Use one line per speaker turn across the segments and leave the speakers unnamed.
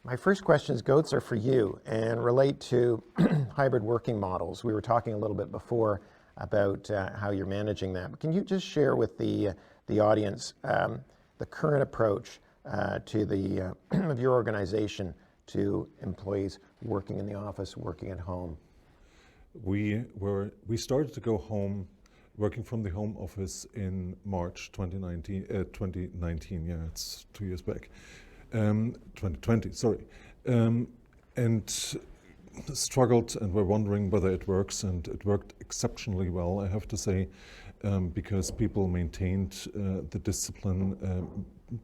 My first questions, Goats, are for you and relate to hybrid working models. We were talking a little bit before about how you're managing that. But can you just share with the audience the current approach to the of your organization to employees working in the office, working at home?
We started to go home, working from the home office in March 2019. Yeah, it's 2 years back. 2020, sorry. And struggled and were wondering whether it works, and it worked exceptionally well, I have to say, because people maintained the discipline,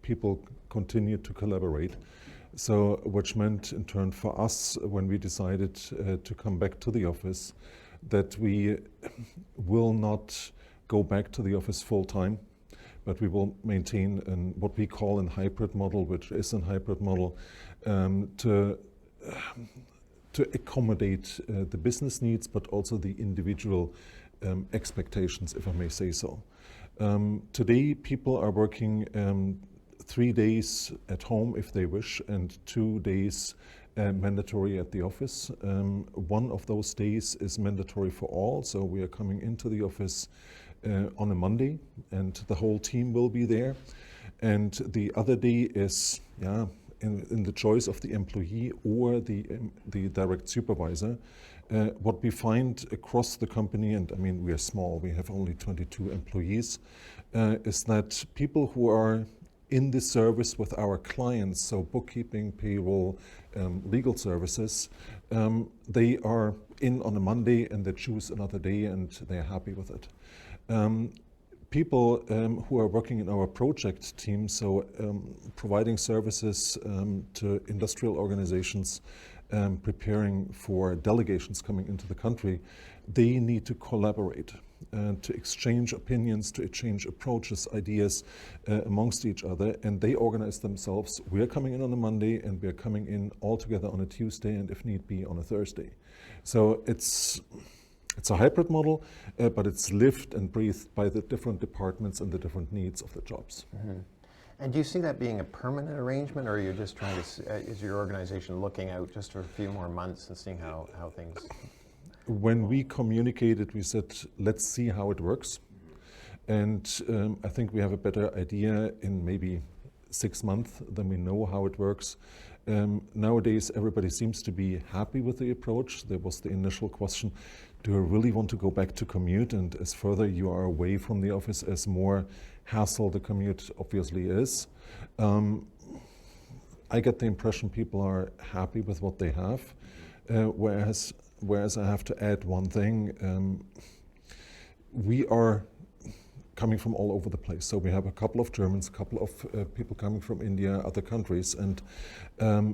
people continued to collaborate. So, which meant in turn for us, when we decided to come back to the office, that we will not go back to the office full time, but we will maintain what we call a hybrid model, which is a hybrid model, to accommodate the business needs, but also the individual expectations, if I may say so. Today, people are working 3 days at home if they wish, and 2 days mandatory at the office. One of those days is mandatory for all, so we are coming into the office on a Monday, and the whole team will be there. And the other day is, in the choice of the employee or the direct supervisor. What we find across the company, and I mean we are small, we have only 22 employees, is that people who are in the service with our clients, so bookkeeping, payroll, legal services, they are in on a Monday and they choose another day and they're happy with it. People who are working in our project team, so providing services to industrial organizations, preparing for delegations coming into the country, they need to collaborate, to exchange opinions, to exchange approaches, ideas amongst each other, and they organize themselves. We are coming in on a Monday and we are coming in all together on a Tuesday and if need be on a Thursday. So it's a hybrid model, but it's lived and breathed by the different departments and the different needs of the jobs.
Mm-hmm. And do you see that being a permanent arrangement, or you're just trying to, is your organization looking out just for a few more months and seeing how things?
When we communicated, we said, let's see how it works. And I think we have a better idea in maybe 6 months than we know how it works. Nowadays, everybody seems to be happy with the approach. There was the initial question, do I really want to go back to commute? And as further you are away from the office, as more hassle the commute obviously is. I get the impression people are happy with what they have, whereas I have to add one thing. We are coming from all over the place. So we have a couple of Germans, a couple of people coming from India, other countries. And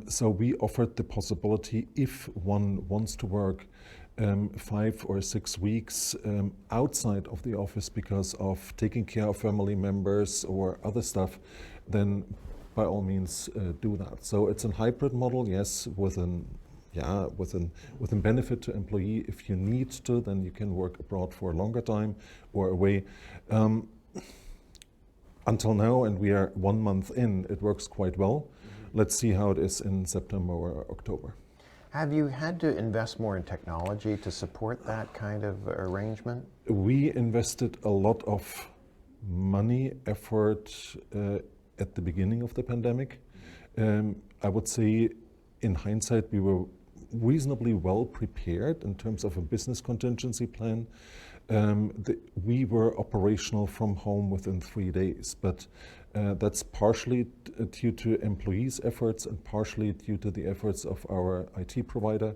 so we offered the possibility, if one wants to work 5 or 6 weeks outside of the office because of taking care of family members or other stuff, then by all means do that. So it's a hybrid model, yes, with a benefit to employee. If you need to, then you can work abroad for a longer time or away. Until now, and we are 1 month in, it works quite well. Mm-hmm. Let's see how it is in September or October.
Have you had to invest more in technology to support that kind of arrangement?
We invested a lot of money, effort at the beginning of the pandemic. I would say in hindsight, we were reasonably well prepared in terms of a business contingency plan. We were operational from home within 3 days, but that's partially due to employees' efforts and partially due to the efforts of our IT provider,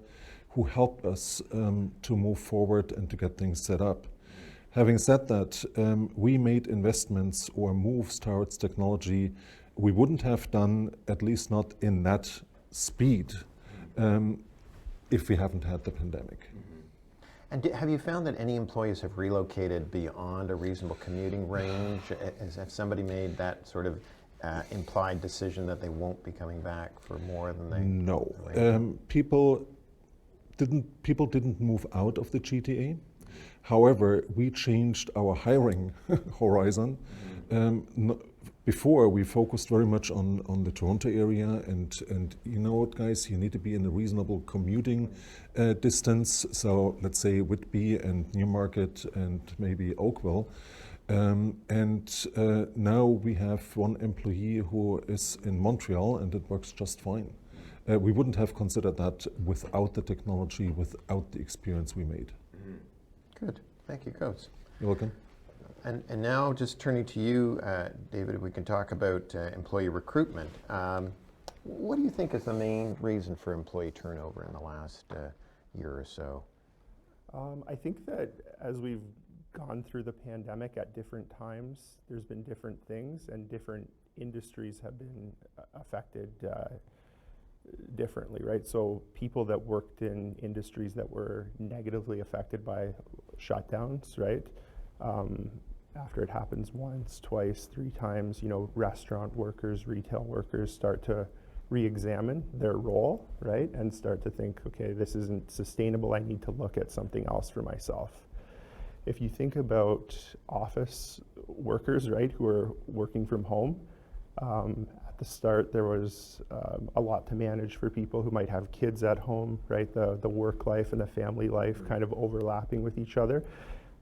who helped us to move forward and to get things set up. Having said that, we made investments or moves towards technology we wouldn't have done, at least not in that speed, if we haven't had the pandemic.
Mm-hmm. And have you found that any employees have relocated beyond a reasonable commuting range? Have somebody made that sort of implied decision that they won't be coming back for more than they?
No, people didn't move out of the GTA. However, we changed our hiring horizon. Before, we focused very much on the Toronto area, and you know what, guys, you need to be in a reasonable commuting distance. So let's say Whitby and Newmarket and maybe Oakville. Now we have one employee who is in Montreal, and it works just fine. We wouldn't have considered that without the technology, without the experience we made.
Good. Thank you, Coates.
You're welcome.
And now, just turning to you, David, we can talk about employee recruitment. What do you think is the main reason for employee turnover in the last year or so?
I think that as we've gone through the pandemic at different times, there's been different things, and different industries have been affected differently, right? So people that worked in industries that were negatively affected by shutdowns, right? After it happens once, twice, 3 times, you know, restaurant workers, retail workers start to re-examine their role, right? And start to think, okay, this isn't sustainable. I need to look at something else for myself. If you think about office workers, right, who are working from home, at the start there was a lot to manage for people who might have kids at home, right? The work life and the family life kind of overlapping with each other.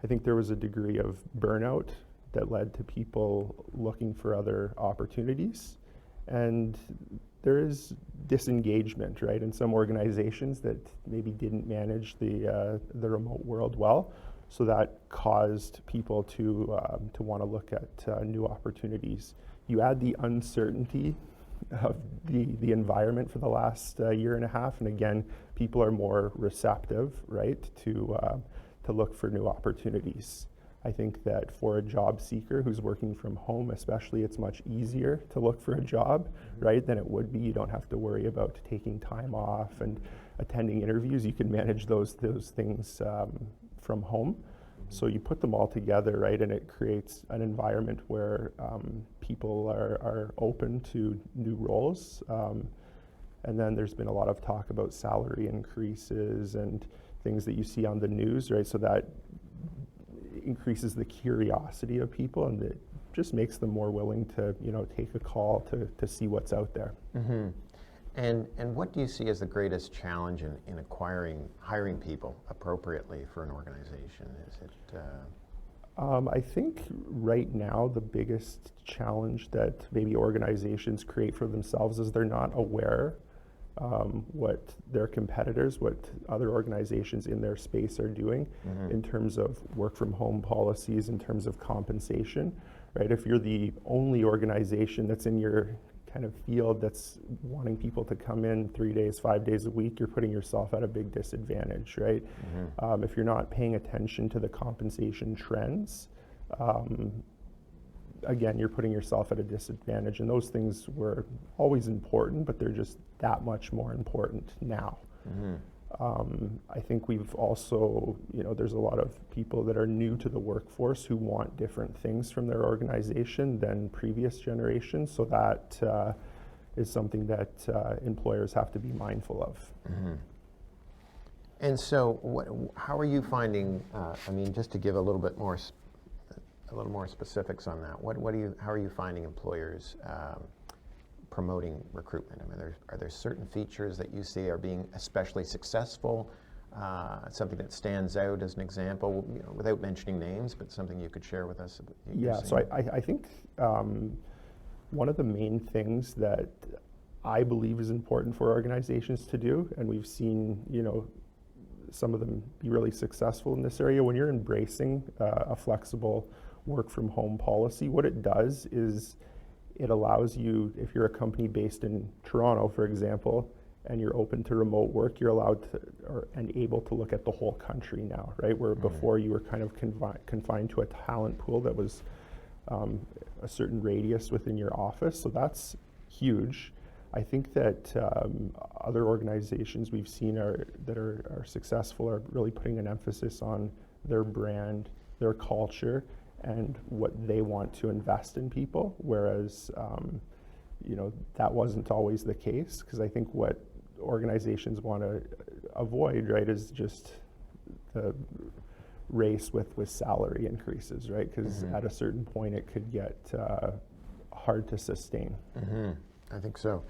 I think there was a degree of burnout that led to people looking for other opportunities. And there is disengagement, right, in some organizations that maybe didn't manage the remote world well. So that caused people to want to look at new opportunities. You add the uncertainty of the environment for the last year and a half, and again, people are more receptive, right, to look for new opportunities. I think that for a job seeker who's working from home especially, it's much easier to look for a job, right, than it would be. You don't have to worry about taking time off and attending interviews. You can manage those things from home. So you put them all together, right, and it creates an environment where people are open to new roles. And then there's been a lot of talk about salary increases and things that you see on the news, right? So that increases the curiosity of people, and it just makes them more willing to, you know, take a call to see what's out there.
Mm-hmm. And what do you see as the greatest challenge in hiring people appropriately for an organization? Is it?
I think right now the biggest challenge that maybe organizations create for themselves is they're not aware what their competitors, what other organizations in their space are doing in terms of work from home policies, in terms of compensation, right? If you're the only organization that's in your kind of field that's wanting people to come in 3 days, 5 days a week, you're putting yourself at a big disadvantage, right? If you're not paying attention to the compensation trends, again, you're putting yourself at a disadvantage. And those things were always important, but they're just that much more important now. I think we've also, you know, there's a lot of people that are new to the workforce who want different things from their organization than previous generations. So that is something that employers have to be mindful of.
And so, how are you finding? I mean, just to give a little more specifics on that. How are you finding employers promoting recruitment? I mean, are there certain features that you see are being especially successful? Something that stands out as an example, you know, without mentioning names, but something you could share with us?
Yeah, so I think one of the main things that I believe is important for organizations to do, and we've seen, you know, some of them be really successful in this area, when you're embracing a flexible work from home policy, what it does is it allows you, if you're a company based in Toronto, for example, and you're open to remote work, you're allowed to and able to look at the whole country now, right? Where before you were kind of confined to a talent pool that was a certain radius within your office. So that's huge. I think that other organizations we've seen that are successful are really putting an emphasis on their brand, their culture, and what they want to invest in people, whereas you know, that wasn't always the case, because I think what organizations want to avoid, right, is just the race with salary increases, right? Because at a certain point it could get hard to sustain.
I think so.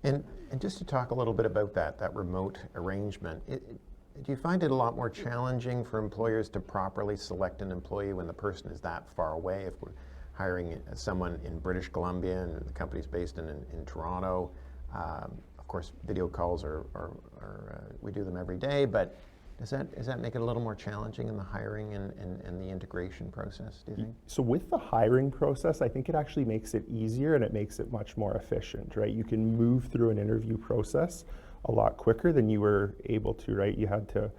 And just to talk a little bit about that remote arrangement, do you find it a lot more challenging for employers to properly select an employee when the person is that far away? If we're hiring someone in British Columbia and the company's based in Toronto, of course, video calls we do them every day, but does that make it a little more challenging in the hiring and the integration process, do you think?
So with the hiring process, I think it actually makes it easier and it makes it much more efficient, right? You can move through an interview process a lot quicker than you were able to, right? You had to,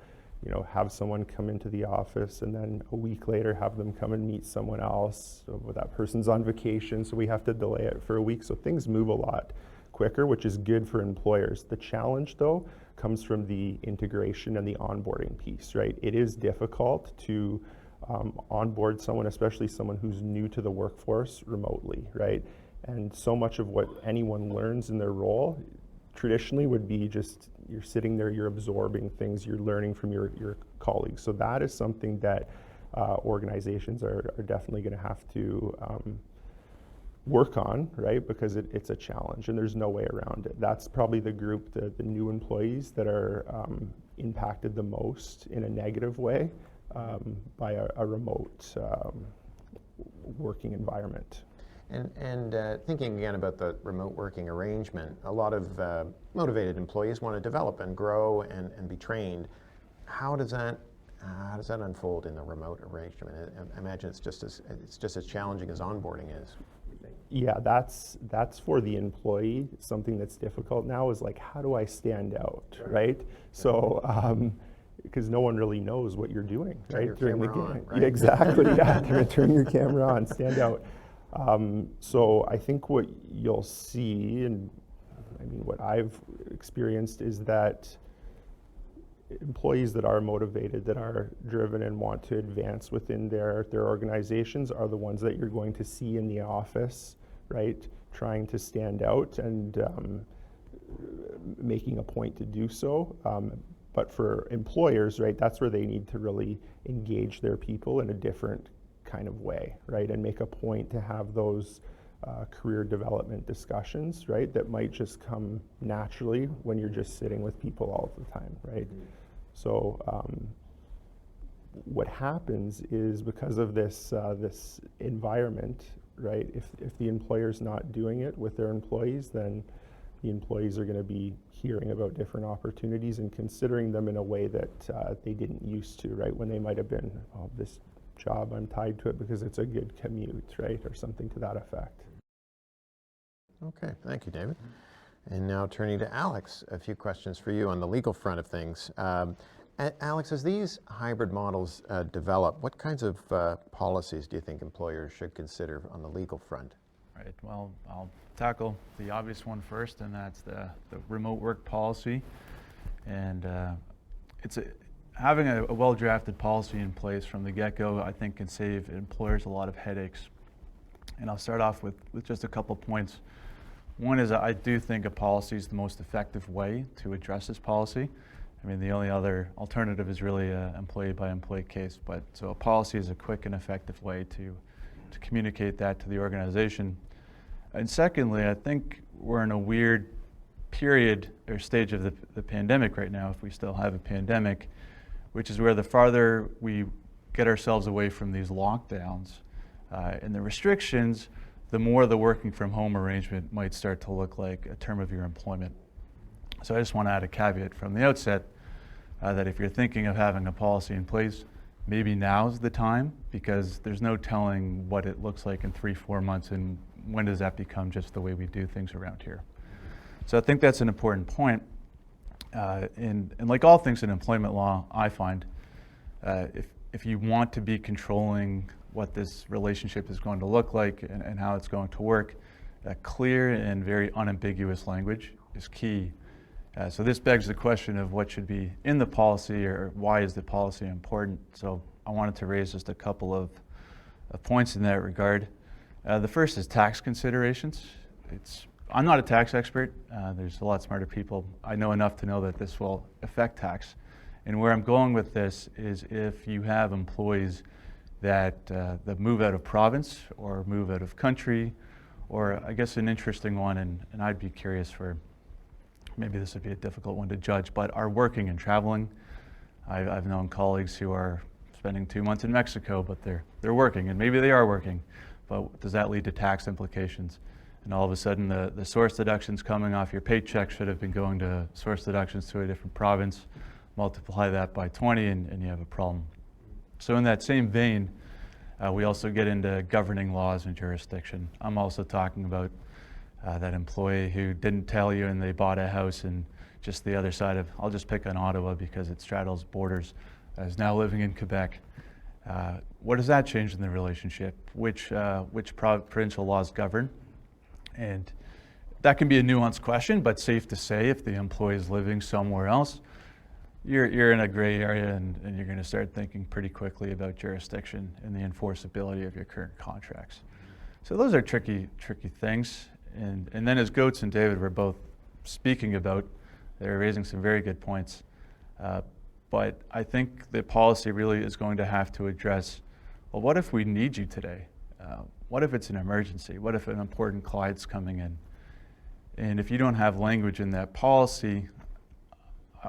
have someone come into the office and then a week later have them come and meet someone else. So that person's on vacation, so we have to delay it for a week. So things move a lot quicker, which is good for employers. The challenge, though, comes from the integration and the onboarding piece, right? It is difficult to onboard someone, especially someone who's new to the workforce, remotely, right? And so much of what anyone learns in their role traditionally would be just you're sitting there, you're absorbing things, you're learning from your colleagues. So that is something that organizations are definitely going to have to work on, right? Because it's a challenge and there's no way around it. That's probably the group, the new employees that are impacted the most in a negative way by a remote working environment.
And thinking again about the remote working arrangement, a lot of motivated employees want to develop and grow and be trained. How does that unfold in the remote arrangement? I imagine it's just as challenging as onboarding is.
Yeah, that's for the employee. Something that's difficult now is like, how do I stand out, right? So, because no one really knows what you're doing, right? During the game.
Right?
Yeah, exactly. Yeah, turn your camera on, stand out. So I think what you'll see, and I mean what I've experienced, is that employees that are motivated, that are driven and want to advance within their organizations are the ones that you're going to see in the office, right? Trying to stand out and making a point to do so. But for employers, right, that's where they need to really engage their people in a different kind of way, right? And make a point to have those career development discussions, right? That might just come naturally when you're just sitting with people all the time, right? Mm-hmm. So what happens is, because of this this environment, right? If the employer's not doing it with their employees, then the employees are going to be hearing about different opportunities and considering them in a way that they didn't used to, right? When they might have been, oh, this job, I'm tied to it because it's a good commute, right? Or something to that effect.
Okay, thank you, David. And now turning to Alex, a few questions for you on the legal front of things. Alex, as these hybrid models develop, what kinds of policies do you think employers should consider on the legal front?
Right, well, I'll tackle the obvious one first, and that's the remote work policy. And having a well-drafted policy in place from the get-go, I think, can save employers a lot of headaches. And I'll start off with just a couple points. One is, I do think a policy is the most effective way to address this policy. I mean, the only other alternative is really an employee-by-employee case. But so a policy is a quick and effective way to communicate that to the organization. And secondly, I think we're in a weird period or stage of the pandemic right now, if we still have a pandemic, which is where the farther we get ourselves away from these lockdowns and the restrictions, the more the working from home arrangement might start to look like a term of your employment. So I just want to add a caveat from the outset that if you're thinking of having a policy in place, maybe now's the time, because there's no telling what it looks like in 3-4 months, and when does that become just the way we do things around here. So I think that's an important point. And like all things in employment law, I find if you want to be controlling what this relationship is going to look like and how it's going to work, clear and very unambiguous language is key. So this begs the question of what should be in the policy, or why is the policy important? So I wanted to raise just a couple of points in that regard. The first is tax considerations. I'm not a tax expert. There's a lot smarter people. I know enough to know that this will affect tax. And where I'm going with this is, if you have employees that move out of province or move out of country or I guess an interesting one, and I'd be curious for, maybe this would be a difficult one to judge, but are working and traveling. I've known colleagues who are spending 2 months in Mexico, but they're working, and maybe they are working, but does that lead to tax implications? And all of a sudden the source deductions coming off your paycheck should have been going to source deductions to a different province. Multiply that by 20 and you have a problem. So in that same vein, we also get into governing laws and jurisdiction. I'm also talking about that employee who didn't tell you and they bought a house in just the other side of, I'll just pick on Ottawa because it straddles borders, is now living in Quebec. What does that change in the relationship? Which provincial laws govern? And that can be a nuanced question, but safe to say if the employee is living somewhere else, you're in a gray area and you're going to start thinking pretty quickly about jurisdiction and the enforceability of your current contracts. So those are tricky things. And then as Goetz and David were both speaking about, they're raising some very good points. But I think the policy really is going to have to address, well, what if we need you today? What if it's an emergency? What if an important client's coming in? And if you don't have language in that policy,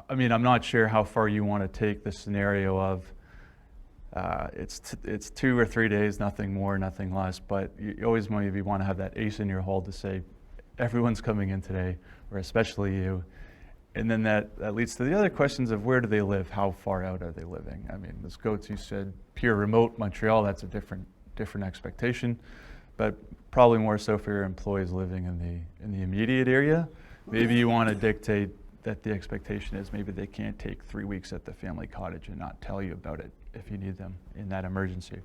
I mean, I'm not sure how far you want to take the scenario of it's 2 or 3 days, nothing more, nothing less, but you always maybe want to have that ace in your hole to say, everyone's coming in today, or especially you. And then that leads to the other questions of where do they live? How far out are they living? I mean, as Goetz, you said, pure remote Montreal, that's a different expectation, but probably more so for your employees living in the immediate area. Maybe you want to dictate that the expectation is maybe they can't take 3 weeks at the family cottage and not tell you about it if you need them in that emergency.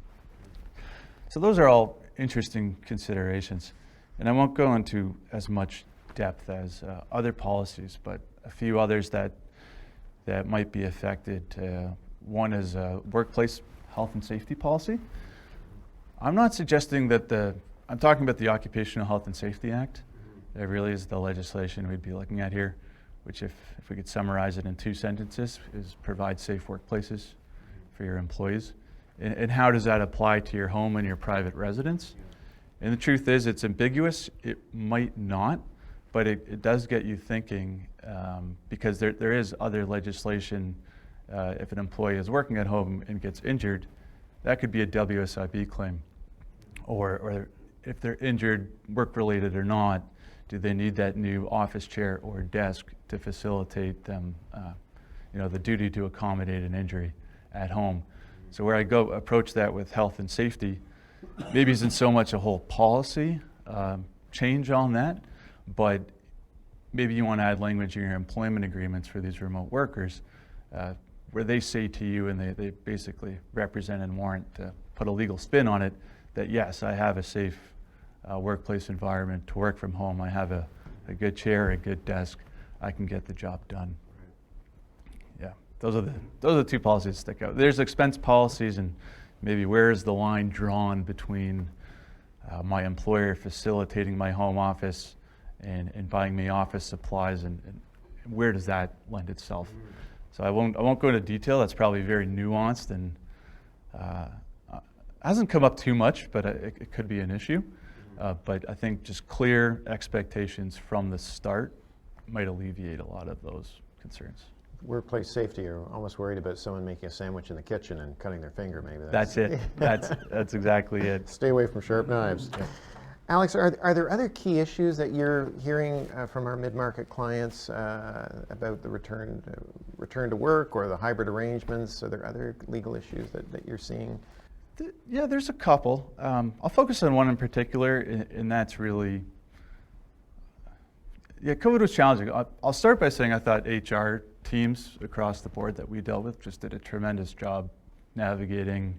So those are all interesting considerations. And I won't go into as much depth as other policies, but a few others that might be affected. One is workplace health and safety policy. I'm not suggesting that I'm talking about the Occupational Health and Safety Act. It really is the legislation we'd be looking at here, which if we could summarize it in 2 sentences, is provide safe workplaces for your employees. And how does that apply to your home and your private residence? And the truth is it's ambiguous. It might not, but it does get you thinking because there is other legislation. If an employee is working at home and gets injured, that could be a WSIB claim. Or if they're injured, work-related or not, do they need that new office chair or desk to facilitate them, the duty to accommodate an injury at home? So where I go approach that with health and safety, maybe isn't so much a whole policy change on that, but maybe you want to add language in your employment agreements for these remote workers where they say to you, and they basically represent and warrant to put a legal spin on it, that yes, I have a safe workplace environment to work from home. I have a good chair, a good desk. I can get the job done. Yeah, those are the 2 policies that stick out. There's expense policies, and maybe where is the line drawn between my employer facilitating my home office and buying me office supplies, and where does that lend itself? So I won't go into detail. That's probably very nuanced and hasn't come up too much, but it could be an issue. But I think just clear expectations from the start might alleviate a lot of those concerns.
Workplace safety, you're almost worried about someone making a sandwich in the kitchen and cutting their finger, maybe.
That's it. That's exactly it.
Stay away from sharp knives.
Yeah.
Alex, are there other key issues that you're hearing from our mid-market clients about the return to work or the hybrid arrangements? Are there other legal issues that you're seeing?
Yeah, there's a couple. I'll focus on one in particular, and that's really, COVID was challenging. I'll start by saying I thought HR teams across the board that we dealt with just did a tremendous job navigating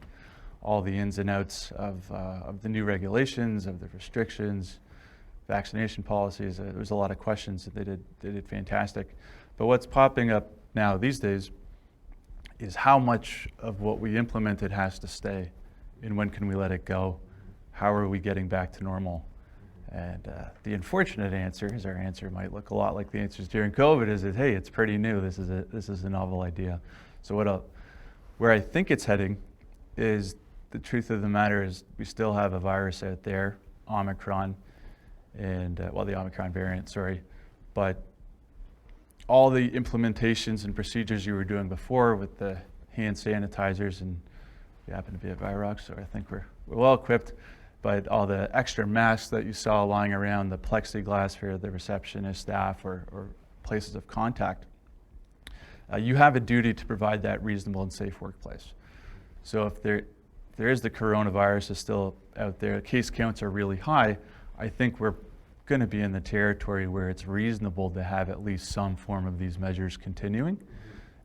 all the ins and outs of the new regulations, of the restrictions, vaccination policies. There was a lot of questions that they did fantastic. But what's popping up now these days is how much of what we implemented has to stay, and when can we let it go? How are we getting back to normal? And the unfortunate answer is our answer might look a lot like the answers during COVID, is that, hey, it's pretty new. This is a novel idea. So where I think it's heading is the truth of the matter is we still have a virus out there, Omicron, and the Omicron variant, sorry. But all the implementations and procedures you were doing before with the hand sanitizers, and we happen to be at Virox, so I think we're well equipped, but all the extra masks that you saw lying around, the plexiglass for the receptionist staff or places of contact, you have a duty to provide that reasonable and safe workplace. So if there is the coronavirus is still out there, case counts are really high, I think we're going to be in the territory where it's reasonable to have at least some form of these measures continuing.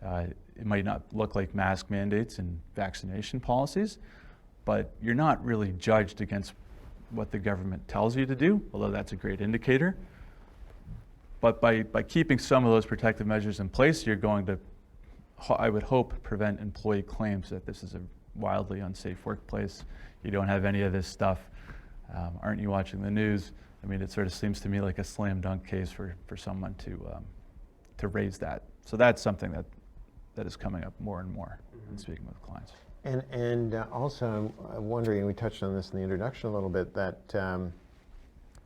It might not look like mask mandates and vaccination policies, but you're not really judged against what the government tells you to do, although that's a great indicator. But by keeping some of those protective measures in place, you're going to, I would hope, prevent employee claims that this is a wildly unsafe workplace. You don't have any of this stuff. Aren't you watching the news? I mean, it sort of seems to me like a slam dunk case for someone to raise that. So that's something that is coming up more and more in speaking with clients.
And also, I'm wondering, and we touched on this in the introduction a little bit, that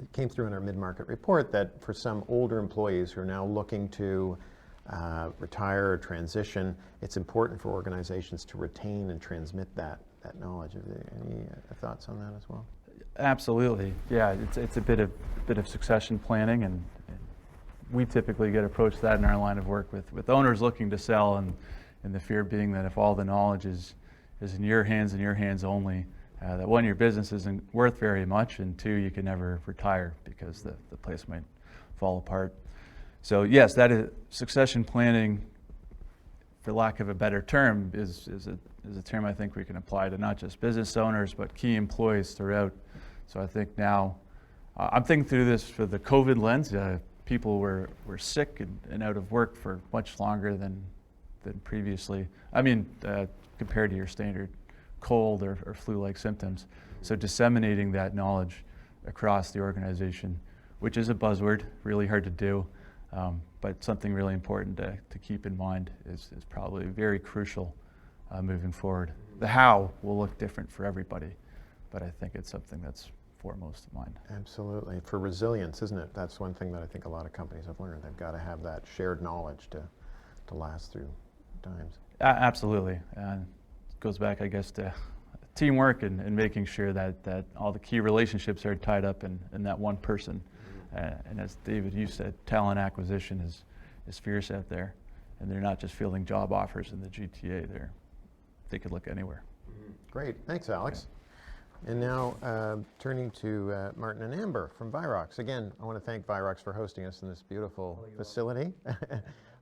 it came through in our mid-market report that for some older employees who are now looking to retire or transition, it's important for organizations to retain and transmit that knowledge. Are there any thoughts on that as well?
Absolutely, yeah. It's a bit of succession planning, and we typically get approached that in our line of work with owners looking to sell, and the fear being that if all the knowledge is in your hands and your hands only, that one, your business isn't worth very much, and two, you can never retire because the place might fall apart. So yes, that is succession planning, for lack of a better term, is a term I think we can apply to not just business owners, but key employees throughout. So I think now, I'm thinking through this for the COVID lens. People were sick and out of work for much longer than previously. I mean, compared to your standard cold or flu-like symptoms. So disseminating that knowledge across the organization, which is a buzzword, really hard to do, but something really important to keep in mind is probably very crucial moving forward. The how will look different for everybody, but I think it's something that's foremost in mind.
Absolutely. For resilience, isn't it? That's one thing that I think a lot of companies have learned. They've got to have that shared knowledge to last through times.
Absolutely. And it goes back, I guess, to teamwork and making sure that all the key relationships are tied up in that one person. And as David, you said, talent acquisition is fierce out there, and they're not just fielding job offers in the GTA. They could look anywhere.
Great. Thanks, Alex. And now turning to Martin and Amber from Virox. Again, I want to thank Virox for hosting us in this beautiful facility.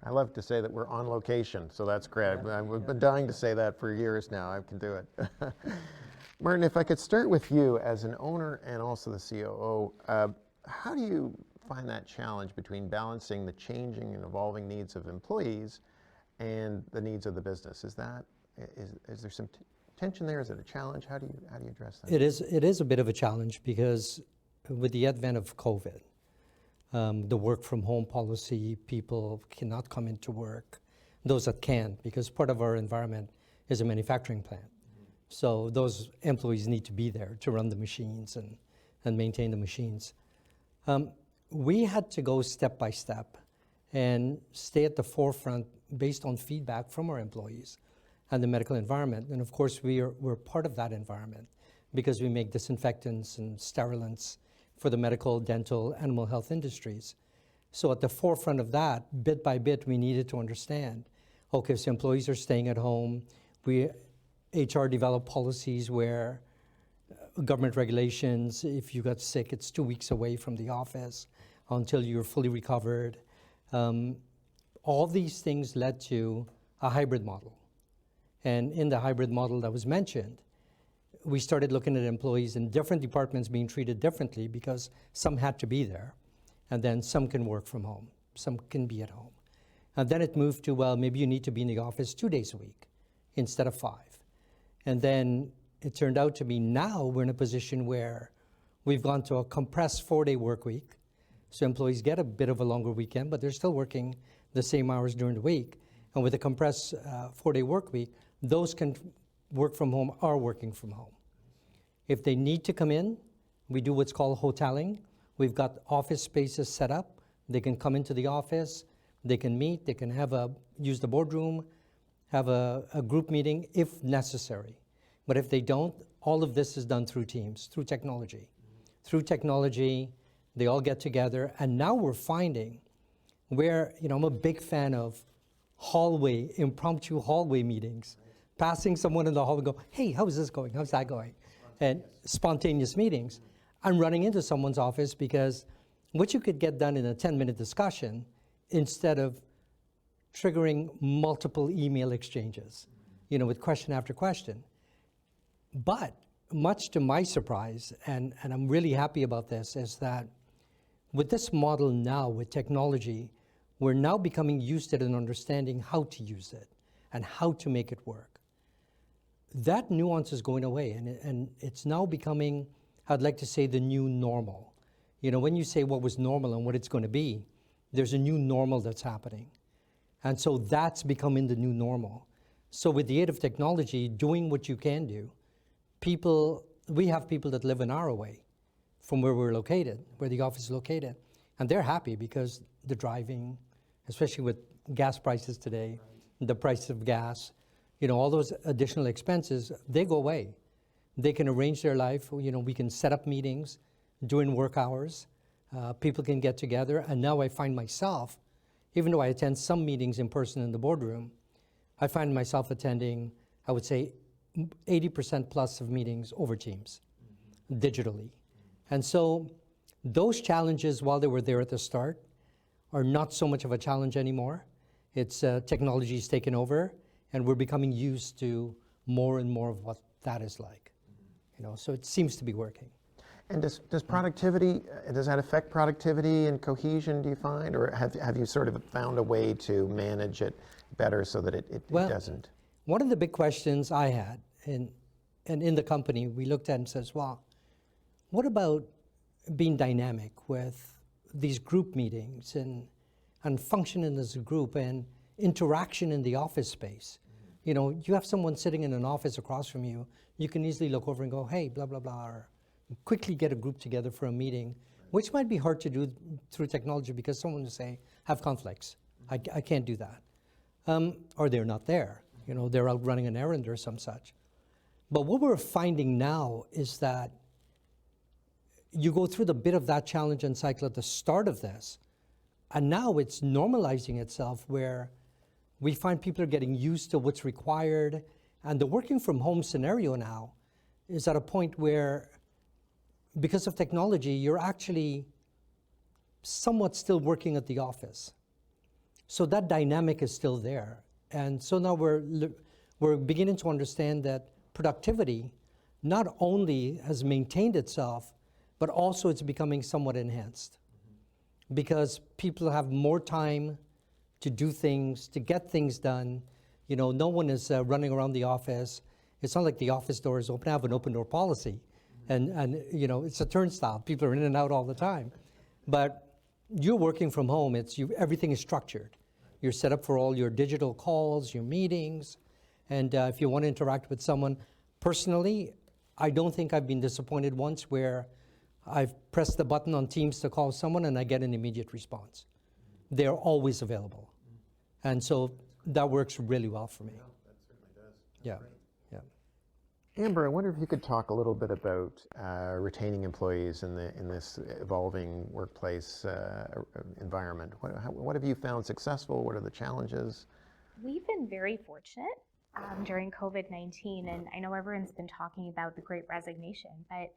I love to say that we're on location, so that's great. I've been dying to say that for years now. I can do it. Martin, if I could start with you as an owner and also the COO, how do you find that challenge between balancing the changing and evolving needs of employees and the needs of the business? Is there some tension there? Is it a challenge? How do you address that?
It is a bit of a challenge because with the advent of COVID, the work from home policy, people cannot come into work. Those that can, because part of our environment is a manufacturing plant. So those employees need to be there to run the machines and maintain the machines. We had to go step by step and stay at the forefront based on feedback from our employees and the medical environment. And of course, we're part of that environment because we make disinfectants and sterilants for the medical, dental, animal health industries. So at the forefront of that, bit by bit, we needed to understand, okay, so employees are staying at home. HR developed policies where government regulations, if you got sick, it's 2 weeks away from the office until you're fully recovered. All these things led to a hybrid model. And in the hybrid model that was mentioned, we started looking at employees in different departments being treated differently because some had to be there, and then some can work from home, some can be at home. And then it moved to, well, maybe you need to be in the office 2 days a week instead of 5. And then it turned out to be now we're in a position where we've gone to a compressed 4-day work week. So employees get a bit of a longer weekend, but they're still working the same hours during the week. And with a compressed 4-day work week, those can work from home are working from home. If they need to come in, we do what's called hoteling, We've got office spaces set up. They can come into the office, they can meet, they can use the boardroom, have a group meeting if necessary. But if they don't, all of this is done through Teams, through technology. Through technology, they all get together, and now we're finding where, I'm a big fan of impromptu hallway meetings, passing someone in the hall and go, hey, how's this going? How's that going? And spontaneous meetings. I'm running into someone's office because what you could get done in a 10-minute discussion instead of triggering multiple email exchanges, with question after question. But much to my surprise, and I'm really happy about this, is that with this model now, with technology, we're now becoming used to it and understanding how to use it and how to make it work. That nuance is going away, and it's now becoming, I'd like to say, the new normal. When you say what was normal and what it's going to be, there's a new normal that's happening. And so that's becoming the new normal. So with the aid of technology, doing what you can do, we have people that live an hour away from where we're located, where the office is located, and they're happy because the driving, especially with gas prices today, the price of gas, all those additional expenses, they go away. They can arrange their life. We can set up meetings during work hours. People can get together. And now I find myself, even though I attend some meetings in person in the boardroom, I find myself attending, I would say, 80% plus of meetings over Teams, digitally. And so those challenges, while they were there at the start, are not so much of a challenge anymore. It's technology's taken over, and we're becoming used to more and more of what that is like. So it seems to be working.
And does productivity, does that affect productivity and cohesion, do you find? Or have you sort of found a way to manage it better so that it doesn't?
One of the big questions I had, and in the company, we looked at and says, well, what about being dynamic with these group meetings and functioning as a group and interaction in the office space? You have someone sitting in an office across from you, you can easily look over and go, hey, blah, blah, blah, or quickly get a group together for a meeting, which might be hard to do through technology because someone will say, have conflicts. I can't do that. Or they're not there. They're out running an errand or some such. But what we're finding now is that you go through the bit of that challenge and cycle at the start of this, and now it's normalizing itself where we find people are getting used to what's required, and the working from home scenario now is at a point where, because of technology, you're actually somewhat still working at the office. So that dynamic is still there. And so now we're beginning to understand that productivity not only has maintained itself, but also it's becoming somewhat enhanced. Because people have more time to do things, to get things done. No one is running around the office. It's not like the office door is open. I have an open door policy. And it's a turnstile. People are in and out all the time. But you're working from home. Everything is structured. You're set up for all your digital calls, your meetings. And if you want to interact with someone, personally, I don't think I've been disappointed once where I've pressed the button on Teams to call someone and I get an immediate response. They're always available. And so that works really well for me.
Yeah, that certainly does.
Yeah.
Great.
Yeah.
Amber, I wonder if you could talk a little bit about retaining employees in this evolving workplace environment. What have you found successful? What are the challenges?
We've been very fortunate during COVID-19, and I know everyone's been talking about the Great Resignation, but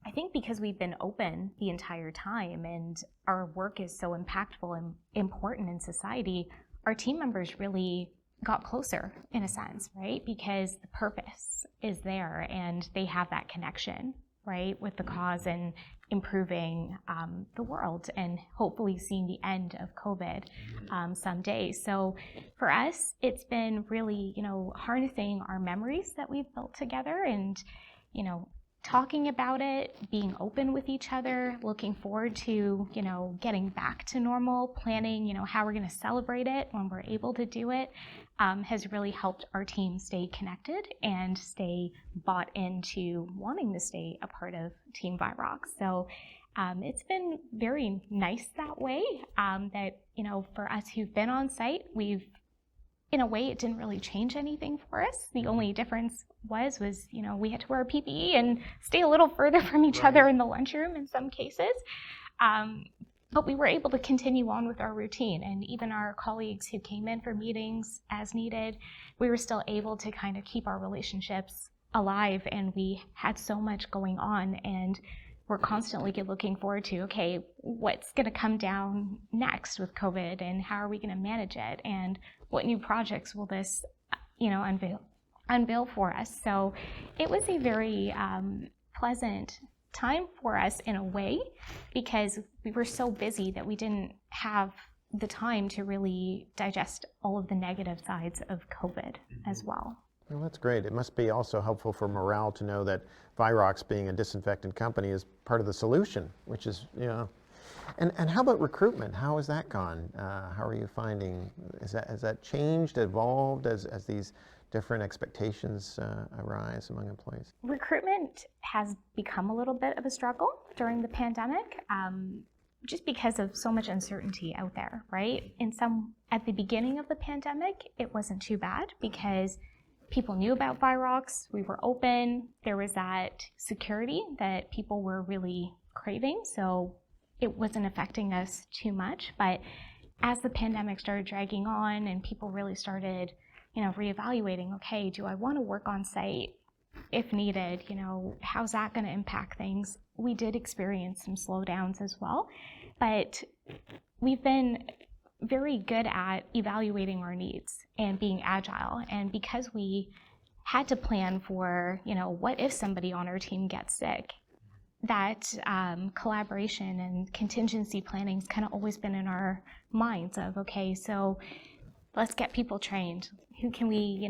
I think because we've been open the entire time and our work is so impactful and important in society, our team members really got closer in a sense, right? Because the purpose is there and they have that connection, right, with the cause and improving the world and hopefully seeing the end of COVID someday. So for us, it's been really, harnessing our memories that we've built together and, talking about it, being open with each other, looking forward to, getting back to normal, planning, how we're going to celebrate it when we're able to do it. has really helped our team stay connected and stay bought into wanting to stay a part of Team Virox. So it's been very nice that way, that, for us who've been on site, in a way, it didn't really change anything for us. The only difference was, we had to wear PPE and stay a little further from each other in the lunchroom in some cases. But we were able to continue on with our routine, and even our colleagues who came in for meetings as needed, we were still able to kind of keep our relationships alive, and we had so much going on, and we're constantly looking forward to, okay, what's going to come down next with COVID, and how are we going to manage it, and what new projects will this, unveil for us. So it was a very pleasant time for us in a way, because we were so busy that we didn't have the time to really digest all of the negative sides of COVID as well.
Well, that's great. It must be also helpful for morale to know that Virox, being a disinfectant company, is part of the solution, which is, And how about recruitment? How has that gone? How are you finding, has that changed, evolved as these different expectations arise among employees?
Recruitment has become a little bit of a struggle during the pandemic, just because of so much uncertainty out there, right? At the beginning of the pandemic, it wasn't too bad because people knew about Virox, we were open, there was that security that people were really craving, so it wasn't affecting us too much. But as the pandemic started dragging on and people really started reevaluating, okay, do I want to work on site if needed? How's that going to impact things? We did experience some slowdowns as well, but we've been very good at evaluating our needs and being agile. And because we had to plan for, what if somebody on our team gets sick? That collaboration and contingency planning has kind of always been in our minds of, okay, so let's get people trained. Who can we,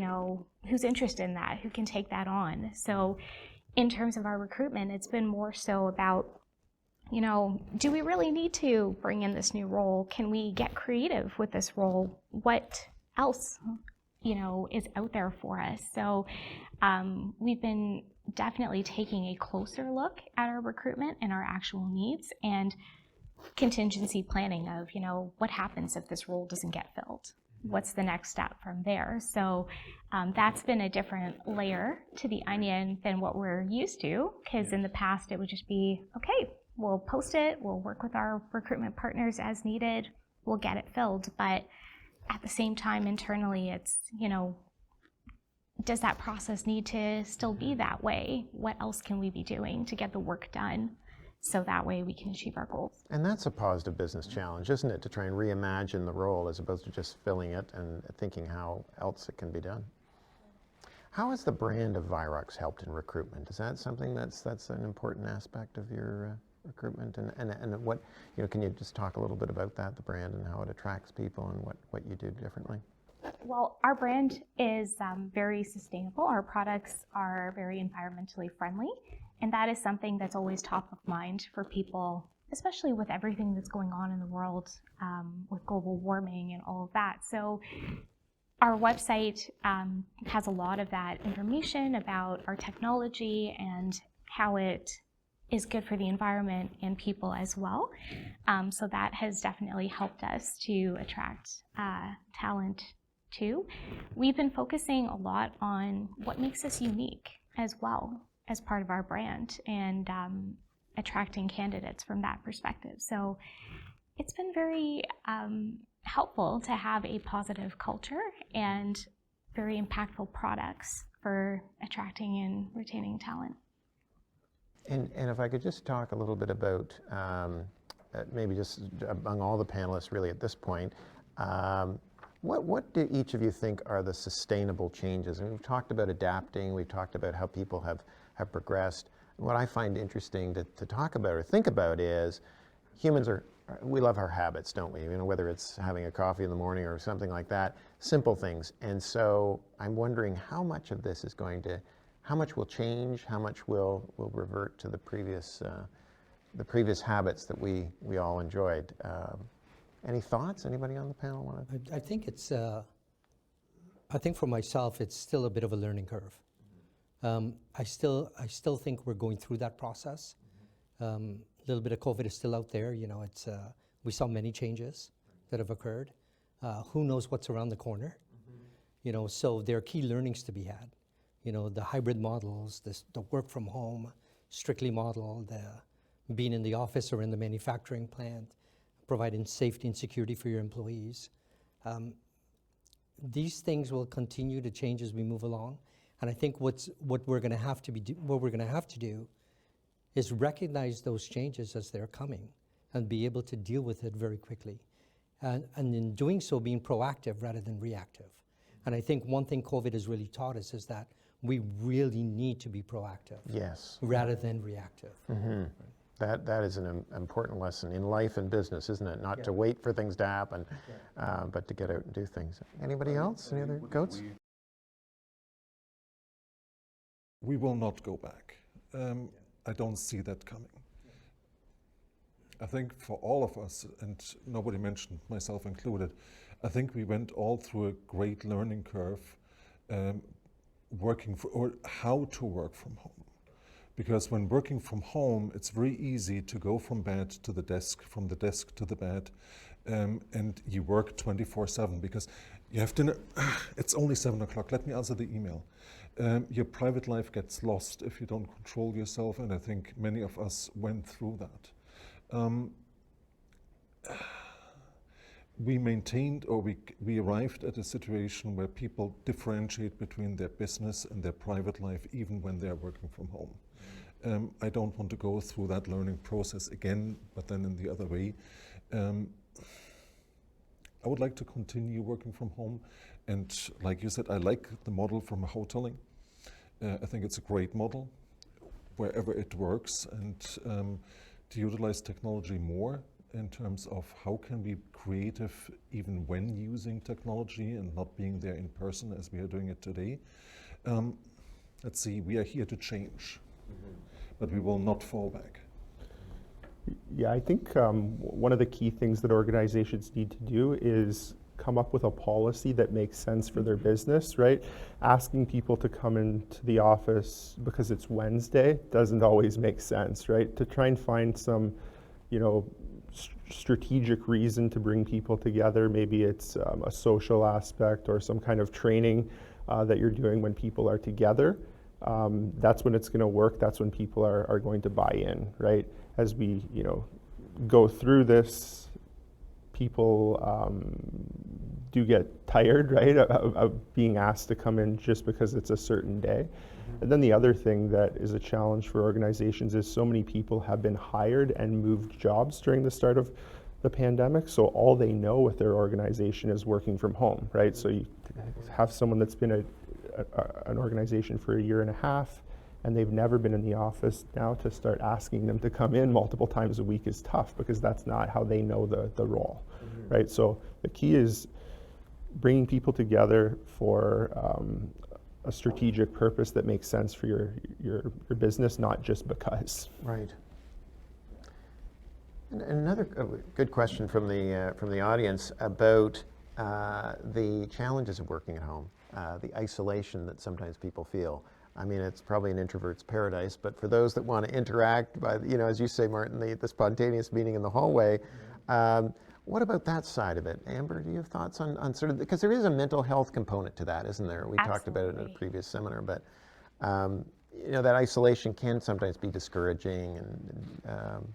who's interested in that? Who can take that on? So in terms of our recruitment, it's been more so about, do we really need to bring in this new role? Can we get creative with this role? What else, is out there for us? So we've been definitely taking a closer look at our recruitment and our actual needs and contingency planning of, what happens if this role doesn't get filled? What's the next step from there? So that's been a different layer to the onion than what we're used to, because in the past it would just be, okay, we'll post it, we'll work with our recruitment partners as needed, we'll get it filled. But at the same time, internally, it's, does that process need to still be that way? What else can we be doing to get the work done so that way we can achieve our goals?
And that's a positive business challenge, isn't it, to try and reimagine the role as opposed to just filling it and thinking how else it can be done. How has the brand of Virox helped in recruitment? Is that something that's an important aspect of your recruitment? And what, can you just talk a little bit about that, the brand, and how it attracts people and what you do differently?
Well, our brand is very sustainable. Our products are very environmentally friendly, and that is something that's always top of mind for people, especially with everything that's going on in the world with global warming and all of that. So our website has a lot of that information about our technology and how it is good for the environment and people as well. So that has definitely helped us to attract talent too. We've been focusing a lot on what makes us unique as well as part of our brand, and attracting candidates from that perspective. So it's been very helpful to have a positive culture and very impactful products for attracting and retaining talent.
And if I could just talk a little bit about, maybe just among all the panelists really at this point, what do each of you think are the sustainable changes? And we've talked about adapting, we've talked about how people have progressed. What I find interesting to talk about or think about is humans we love our habits, don't we? Whether it's having a coffee in the morning or something like that, simple things. And so I'm wondering how much of this is how much will change, how much will revert to the previous habits that we all enjoyed. Any thoughts? Anybody on the panel want to?
I think it's I think for myself, it's still a bit of a learning curve. I still think we're going through that process. A little bit of COVID is still out there. You know, it's we saw many changes that have occurred. Who knows what's around the corner? You know, so there are key learnings to be had. You know, the hybrid models, the work from home, strictly model, the being in the office or in the manufacturing plant, providing safety and security for your employees. These things will continue to change as we move along, and I think what we're going to have to do is recognize those changes as they're coming and be able to deal with it very quickly, and in doing so, being proactive rather than reactive. And I think one thing COVID has really taught us is that we really need to be proactive,
Yes.
rather than reactive.
That is an important lesson in life and business, isn't it? Not to wait for things to happen, but to get out and do things. Anybody else? Any other goats?
We will not go back. I don't see that coming. I think for all of us, and nobody mentioned, myself included, I think we went all through a great learning curve, or how to work from home. Because when working from home, it's very easy to go from bed to the desk, from the desk to the bed, and you work 24/7 because you have dinner. It's only 7 o'clock, let me answer the email. Your private life gets lost if you don't control yourself, and I think many of us went through that. We maintained, or we arrived at a situation where people differentiate between their business and their private life even when they're working from home. I don't want to go through that learning process again, but then in the other way. I would like to continue working from home, and like you said, I like the model from hoteling. I think it's a great model wherever it works, and to utilize technology more in terms of how can we be creative even when using technology and not being there in person as we are doing it today. Let's see, we are here to change, but we will not fall back.
Yeah, I think one of the key things that organizations need to do is come up with a policy that makes sense for their business, right? Asking people to come into the office because it's Wednesday doesn't always make sense, right? To try and find some, strategic reason to bring people together. Maybe it's a social aspect or some kind of training that you're doing when people are together. That's when it's going to work. That's when people are going to buy in, right? As we, go through this, people do get tired, right, of being asked to come in just because it's a certain day. And then the other thing that is a challenge for organizations is so many people have been hired and moved jobs during the start of the pandemic. So all they know with their organization is working from home, right? So you have someone that's been an organization for 1.5 years, and they've never been in the office. Now to start asking them to come in multiple times a week is tough because that's not how they know the role, right? So the key is bringing people together for a strategic purpose that makes sense for your business, not just because.
Right. And another good question from the audience about the challenges of working at home, the isolation that sometimes people feel. I mean, it's probably an introvert's paradise, but for those that want to interact by, as you say, Martin, the spontaneous meeting in the hallway, what about that side of it? Amber, do you have thoughts on sort of, because there is a mental health component to that, isn't there? We talked about it in a previous seminar, but that isolation can sometimes be discouraging, and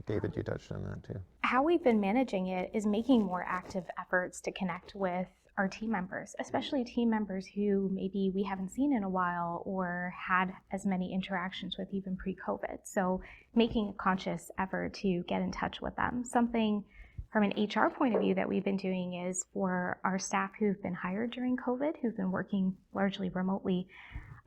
David, you touched on that too.
How we've been managing it is making more active efforts to connect with our team members, especially team members who maybe we haven't seen in a while or had as many interactions with even pre-COVID. So making a conscious effort to get in touch with them. Something from an HR point of view that we've been doing is for our staff who've been hired during COVID, who've been working largely remotely,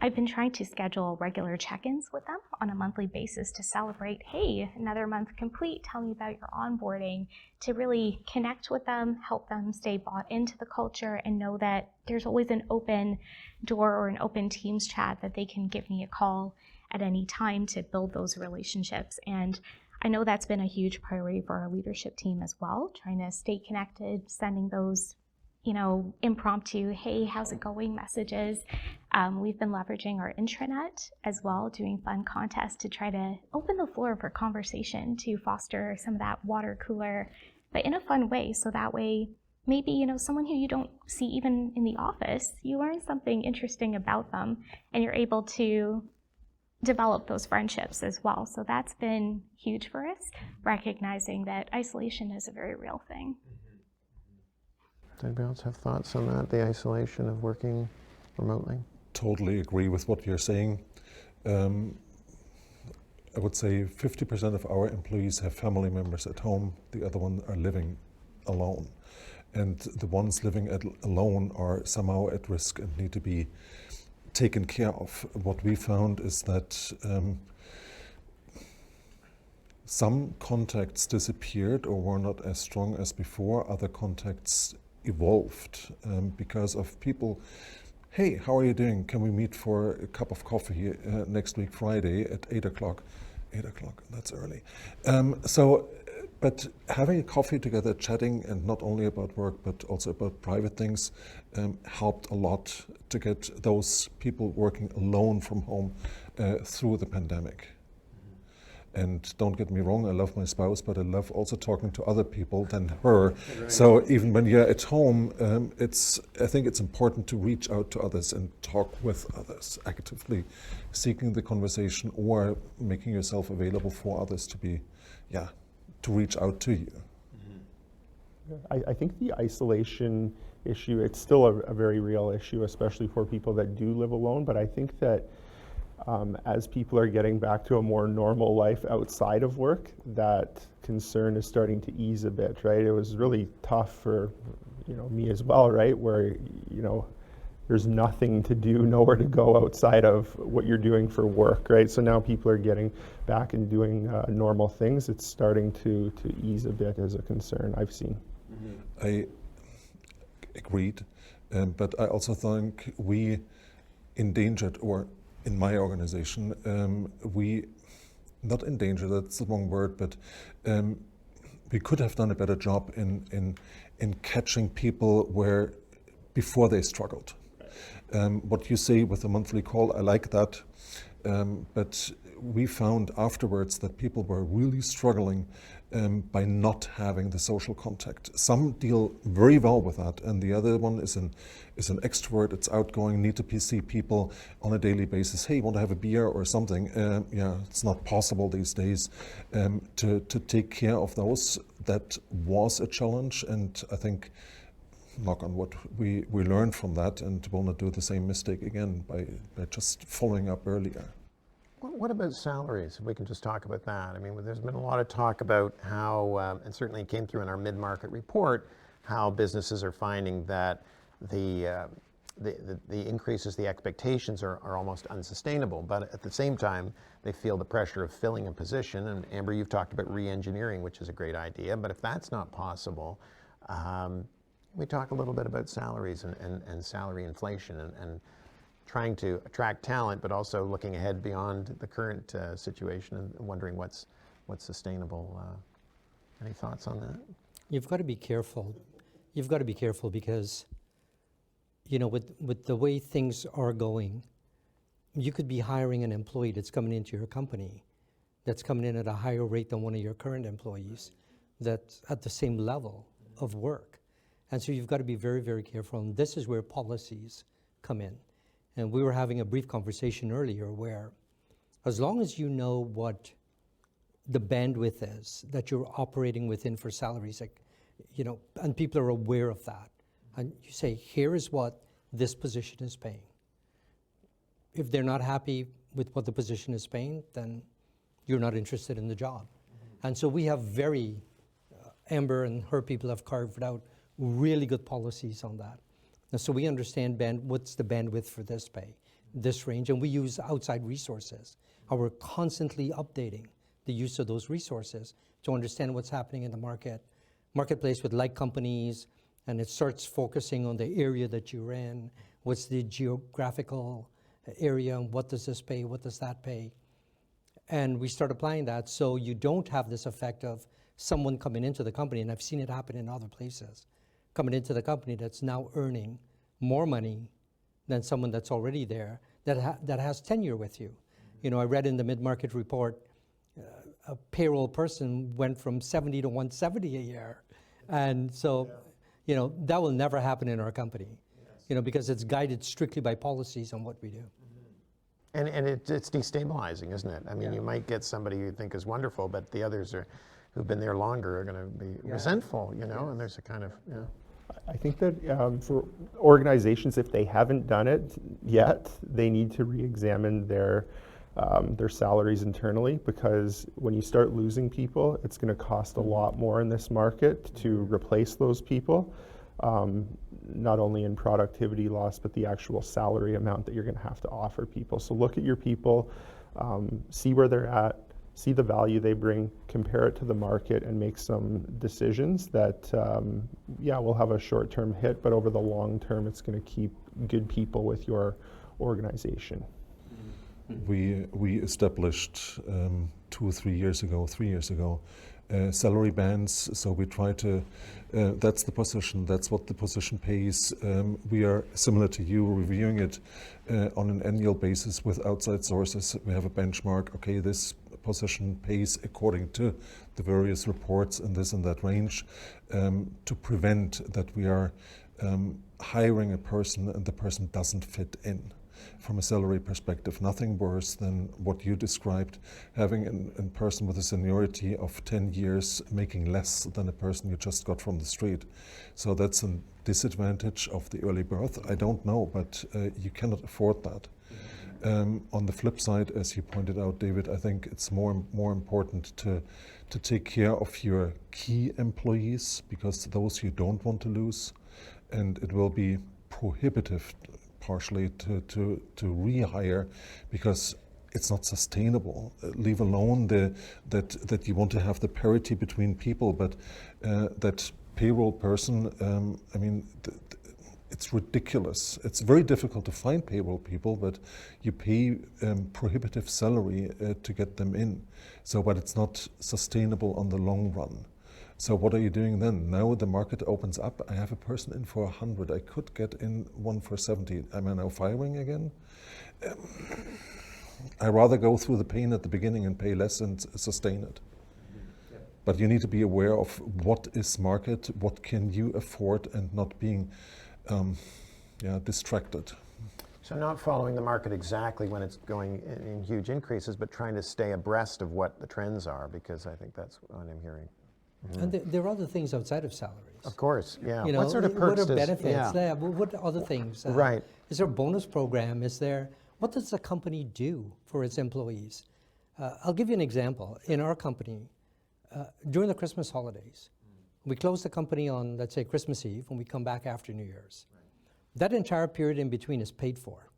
I've been trying to schedule regular check-ins with them on a monthly basis to celebrate, hey, another month complete, tell me about your onboarding, to really connect with them, help them stay bought into the culture and know that there's always an open door or an open Teams chat that they can give me a call at any time to build those relationships. And I know that's been a huge priority for our leadership team as well, trying to stay connected, sending those impromptu, hey, how's it going messages. We've been leveraging our intranet as well, doing fun contests to try to open the floor for conversation to foster some of that water cooler, but in a fun way. So that way, maybe, someone who you don't see even in the office, you learn something interesting about them and you're able to develop those friendships as well. So that's been huge for us, recognizing that isolation is a very real thing.
Does anybody else have thoughts on that, the isolation of working remotely?
Totally agree with what you're saying. I would say 50% of our employees have family members at home. The other one are living alone. And the ones living alone are somehow at risk and need to be taken care of. What we found is that some contacts disappeared or were not as strong as before. Other contacts evolved because of people, hey, how are you doing? Can we meet for a cup of coffee next week Friday at 8 o'clock? 8 o'clock, that's early. But having a coffee together, chatting, and not only about work, but also about private things, helped a lot to get those people working alone from home through the pandemic. And don't get me wrong, I love my spouse, but I love also talking to other people than her. Right. So even when you're at home, I think it's important to reach out to others and talk with others, actively seeking the conversation or making yourself available for others to reach out to you.
I think the isolation issue, it's still a very real issue, especially for people that do live alone, but I think that as people are getting back to a more normal life outside of work, that concern is starting to ease a bit, right? It was really tough for, me as well, right? Where, there's nothing to do, nowhere to go outside of what you're doing for work, right? So now people are getting back and doing normal things. It's starting to ease a bit as a concern I've seen.
Mm-hmm. I agreed, but I also think we endangered, or in my organization, we, not endangered, that's the wrong word, but we could have done a better job in catching people before they struggled. What you say with the monthly call, I like that, but we found afterwards that people were really struggling by not having the social contact. Some deal very well with that, and the other one is an extrovert, it's outgoing, need to see people on a daily basis. Hey, want to have a beer or something? It's not possible these days to take care of those. That was a challenge, and I think, knock on wood, we learned from that and will not do the same mistake again by just following up earlier.
What about salaries? If we can just talk about that. I mean, there's been a lot of talk about how, and certainly it came through in our mid-market report, how businesses are finding that the increases, the expectations are almost unsustainable. But at the same time, they feel the pressure of filling a position. And Amber, you've talked about re-engineering, which is a great idea. But if that's not possible, we talk a little bit about salaries and salary inflation and trying to attract talent, but also looking ahead beyond the current situation and wondering what's sustainable. Any thoughts on that?
You've got to be careful. You've got to be careful because, with the way things are going, you could be hiring an employee that's coming into your company that's coming in at a higher rate than one of your current employees that's at the same level of work. And so you've got to be very, very careful. And this is where policies come in. And we were having a brief conversation earlier where as long as you know what the bandwidth is that you're operating within for salaries, and people are aware of that, and you say, here is what this position is paying. If they're not happy with what the position is paying, then you're not interested in the job. Mm-hmm. And so we have Amber and her people have carved out really good policies on that. And so we understand what's the bandwidth for this pay, this range, and we use outside resources. And we're constantly updating the use of those resources to understand what's happening in the marketplace with like companies, and it starts focusing on the area that you're in, what's the geographical area, and what does this pay, what does that pay? And we start applying that so you don't have this effect of someone coming into the company, and I've seen it happen in other places, coming into the company that's now earning more money than someone that's already there that has tenure with you. You know, I read in the mid-market report, a payroll person went from 70 to 170 a year. And so, you know, that will never happen in our company, you know, because it's guided strictly by policies on what we do.
And it's destabilizing, isn't it? I mean, you might get somebody you think is wonderful, but the others who've been there longer are going to be resentful, you know, and there's a kind of,
I think that for organizations, if they haven't done it yet, they need to re-examine their salaries internally, because when you start losing people, it's going to cost a lot more in this market to replace those people, not only in productivity loss, but the actual salary amount that you're going to have to offer people. So look at your people, see where they're at, see the value they bring, compare it to the market, and make some decisions that, will have a short-term hit, but over the long term, it's going to keep good people with your organization.
We established 2 or 3 years ago, salary bands. So we try to, that's the position, that's what the position pays. We are similar to you, reviewing it on an annual basis with outside sources. We have a benchmark, okay, this position pays according to the various reports in this and that range, to prevent that we are hiring a person and the person doesn't fit in. From a salary perspective, nothing worse than what you described, having a person with a seniority of 10 years making less than a person you just got from the street. So that's a disadvantage of the early birth. I don't know, but you cannot afford that. On the flip side, as you pointed out, David, I think it's more important to take care of your key employees, because those you don't want to lose, and it will be prohibitive partially to rehire, because it's not sustainable. Leave alone that you want to have the parity between people, but that payroll person, I mean, it's ridiculous. It's very difficult to find payroll people, but you pay prohibitive salary to get them in. So, but it's not sustainable on the long run. So what are you doing then? Now the market opens up. I have a person in for 100. I could get in one for 70. Am I now firing again? I rather go through the pain at the beginning and pay less and sustain it. But you need to be aware of what is market, what can you afford, and not being distracted.
So not following the market exactly when it's going in huge increases, but trying to stay abreast of what the trends are, because I think that's what I'm hearing. Mm-hmm.
And there are other things outside of salaries.
Of course, yeah.
You know,
what sort of perks
what are benefits?
Yeah.
What other things?
Right.
Is there a bonus program? What does the company do for its employees? I'll give you an example. In our company, during the Christmas holidays, we close the company on, let's say, Christmas Eve, and we come back after New Year's. Right. That entire period in between is paid for.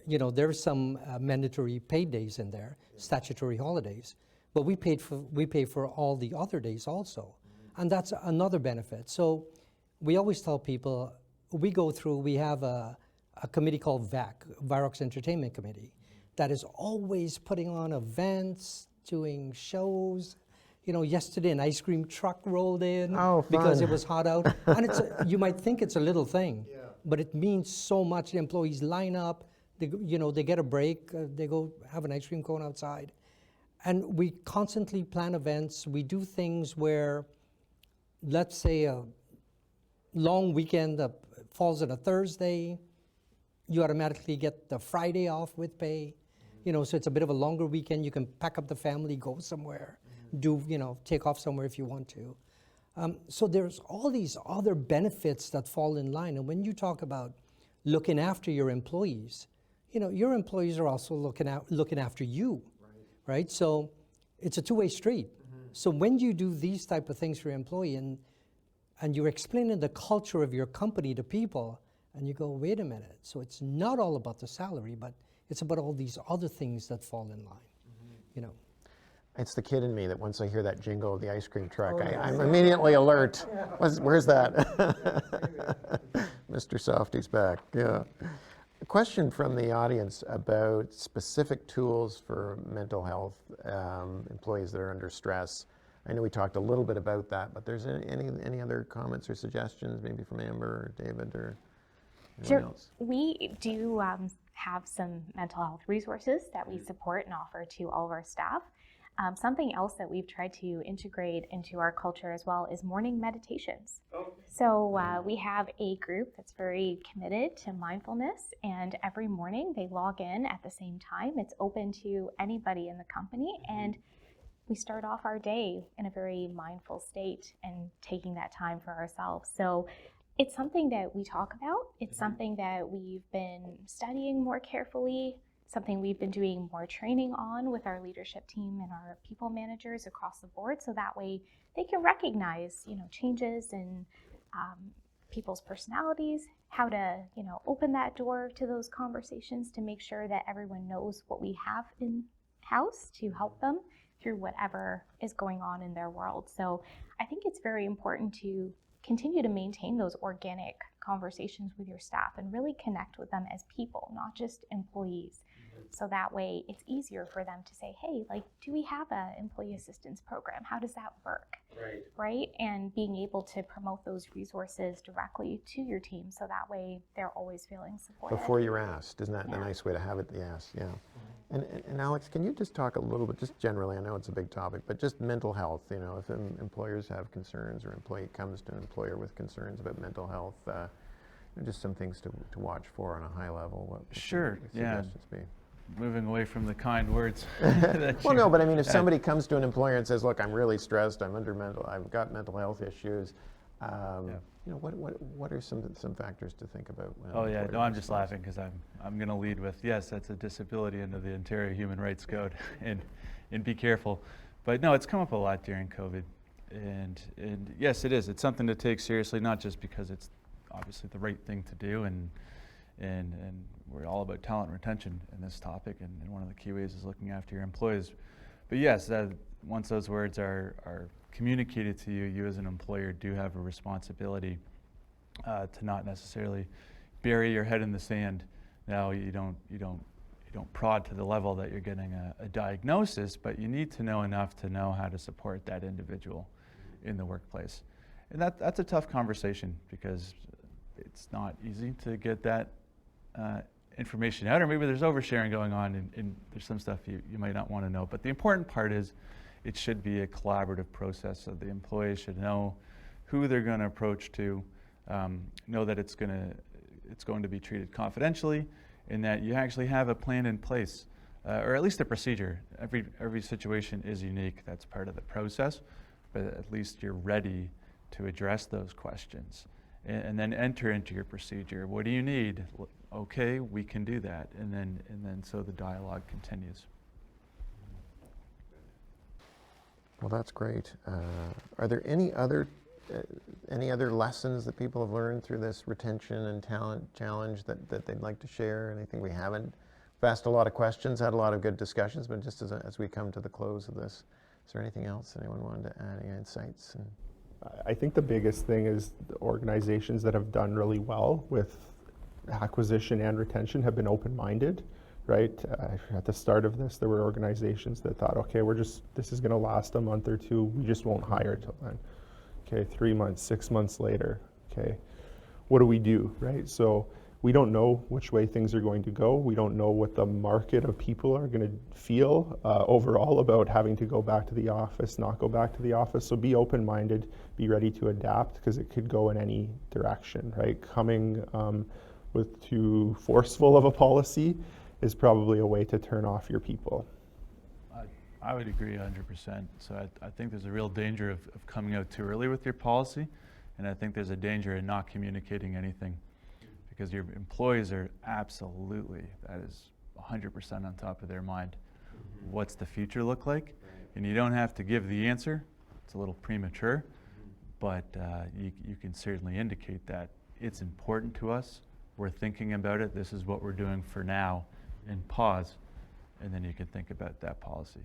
There's some mandatory paid days in there, statutory holidays. But we pay for all the other days also. And that's another benefit. So we always tell people, we have a committee called VAC, Virox Entertainment Committee, that is always putting on events, doing shows. Yesterday an ice cream truck rolled in because it was hot out. And you might think it's a little thing, but it means so much. The employees line up, they get a break, they go have an ice cream cone outside. And we constantly plan events. We do things where, let's say a long weekend that falls on a Thursday, you automatically get the Friday off with pay. So it's a bit of a longer weekend. You can pack up the family, go somewhere, take off somewhere if you want to. So there's all these other benefits that fall in line. And when you talk about looking after your employees, your employees are also looking after you. Right? So it's a two-way street. Mm-hmm. So when you do these type of things for your employee and you're explaining the culture of your company to people, and you go, wait a minute, so it's not all about the salary, but it's about all these other things that fall in line.
It's the kid in me that once I hear that jingle of the ice cream truck, I'm immediately alert. Where's that? Mr. Softy's back, yeah. A question from the audience about specific tools for mental health, employees that are under stress. I know we talked a little bit about that, but there's any other comments or suggestions, maybe from Amber or David or anyone else?
We do have some mental health resources that we support and offer to all of our staff. Something else that we've tried to integrate into our culture as well is morning meditations. So we have a group that's very committed to mindfulness, and every morning they log in at the same time. It's open to anybody in the company, and we start off our day in a very mindful state and taking that time for ourselves. So it's something that we talk about. It's something that we've been studying more carefully, something we've been doing more training on with our leadership team and our people managers across the board, so that way they can recognize, changes in people's personalities, how to, open that door to those conversations to make sure that everyone knows what we have in house to help them through whatever is going on in their world. So I think it's very important to continue to maintain those organic conversations with your staff and really connect with them as people, not just employees. So that way it's easier for them to say, hey, do we have an employee assistance program? How does that work? Right? And being able to promote those resources directly to your team, so that way they're always feeling supported.
Before you're asked, isn't that a nice way to have it? Yes, yeah. And Alex, can you just talk a little bit, just generally, I know it's a big topic, but just mental health, if employers have concerns or employee comes to an employer with concerns about mental health, just some things to watch for on a high level. What
Sure,
would suggestions be?
Moving away from the kind words.
Well, no, but I mean, if somebody comes to an employer and says, look, I'm really stressed, I've got mental health issues, what are some factors to think about?
Oh yeah, no, I'm just laughing because I'm going to lead with, yes, that's a disability under the Ontario Human Rights Code, and be careful. But no, it's come up a lot during COVID, and yes, it is. It's something to take seriously, not just because it's obviously the right thing to do, and we're all about talent retention in this topic, and one of the key ways is looking after your employees. But yes, once those words are communicated to you, you as an employer do have a responsibility to not necessarily bury your head in the sand. Now you don't prod to the level that you're getting a diagnosis, but you need to know enough to know how to support that individual in the workplace. And that's a tough conversation because it's not easy to get that information out, or maybe there's oversharing going on and there's some stuff you might not want to know. But the important part is it should be a collaborative process, so the employees should know who they're going to approach to, know that it's going to be treated confidentially, and that you actually have a plan in place, or at least a procedure. Every situation is unique. That's part of the process, but at least you're ready to address those questions and then enter into your procedure. What do you need? Okay, we can do that, and then so the dialogue continues.
Well, that's great. Are there any other lessons that people have learned through this retention and talent challenge that they'd like to share? Anything we haven't? We've asked a lot of questions, had a lot of good discussions, but just as we come to the close of this, is there anything else anyone wanted to add, any insights?
I think the biggest thing is the organizations that have done really well with acquisition and retention have been open-minded, right? At the start of this, there were organizations that thought, okay, this is going to last a month or two, we just won't hire till then. Okay, 3 months, 6 months later, okay, what do we do, right? So we don't know which way things are going to go. We don't know what the market of people are going to feel overall about having to go back to the office, not go back to the office. So be open-minded, be ready to adapt, because it could go in any direction, right? Coming with too forceful of a policy is probably a way to turn off your people.
I would agree 100%. So I think there's a real danger of coming out too early with your policy, and I think there's a danger in not communicating anything, because your employees are absolutely, that is 100% on top of their mind. What's the future look like? And you don't have to give the answer. It's a little premature, but you can certainly indicate that it's important to us. We're thinking about it. This is what we're doing for now, and pause, and then you can think about that policy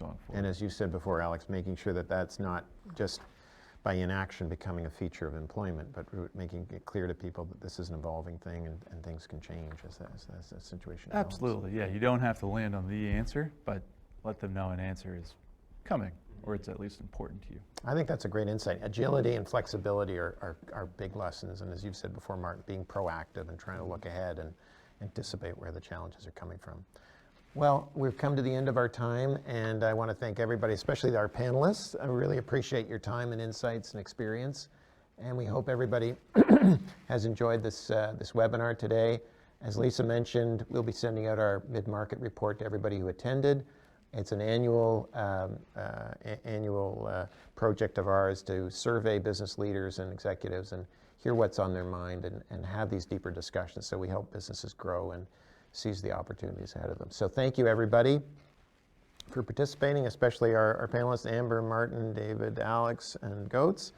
going forward.
And as you said before, Alex, making sure that that's not just by inaction becoming a feature of employment, but making it clear to people that this is an evolving thing and things can change as that situation develops.
Absolutely, yeah. You don't have to land on the answer, but let them know an answer is coming, or it's at least important to you.
I think that's a great insight. Agility and flexibility are big lessons, and as you've said before, Mark, being proactive and trying to look ahead and anticipate where the challenges are coming from. Well, we've come to the end of our time, and I want to thank everybody, especially our panelists. I really appreciate your time and insights and experience, and we hope everybody has enjoyed this webinar today. As Lisa mentioned, we'll be sending out our mid-market report to everybody who attended. It's an annual project of ours to survey business leaders and executives and hear what's on their mind and have these deeper discussions so we help businesses grow and seize the opportunities ahead of them. So thank you, everybody, for participating, especially our panelists, Amber, Martin, David, Alex, and Goetz,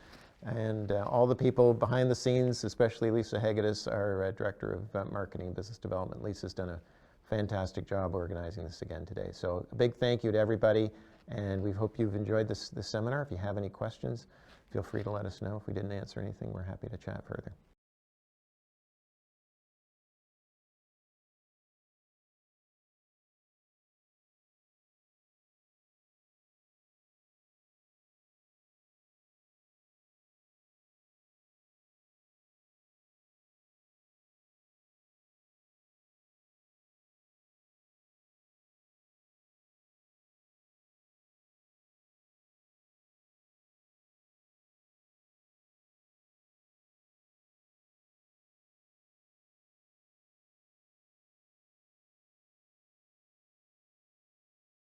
and all the people behind the scenes, especially Lisa Hegedus, our Director of Marketing and Business Development. Lisa's done a fantastic job organizing this again today. So a big thank you to everybody, and we hope you've enjoyed this seminar. If you have any questions, feel free to let us know. If we didn't answer anything, we're happy to chat further.